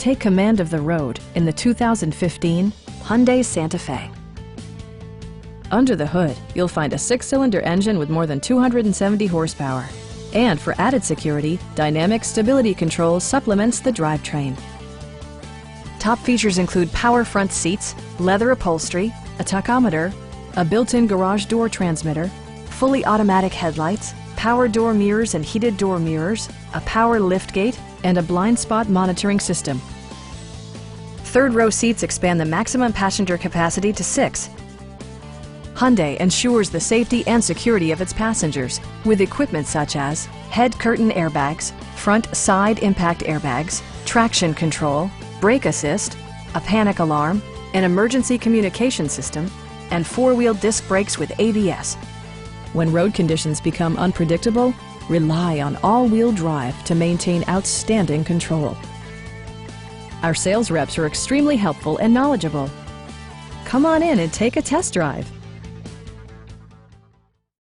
Take command of the road in the 2015 Hyundai Santa Fe. Under the hood, you'll find a 6-cylinder engine with more than 270 horsepower. And for added security, Dynamic Stability Control supplements the drivetrain. Top features include power front seats, leather upholstery, a tachometer, a built-in garage door transmitter, fully automatic headlights, power door mirrors and heated door mirrors, a power liftgate, and a blind spot monitoring system. Third row seats expand the maximum passenger capacity to 6. Hyundai ensures the safety and security of its passengers with equipment such as head curtain airbags, front side impact airbags, traction control, brake assist, a panic alarm, an emergency communication system, and 4-wheel disc brakes with ABS. When road conditions become unpredictable, rely on all-wheel drive to maintain outstanding control. Our sales reps are extremely helpful and knowledgeable. Come on in and take a test drive.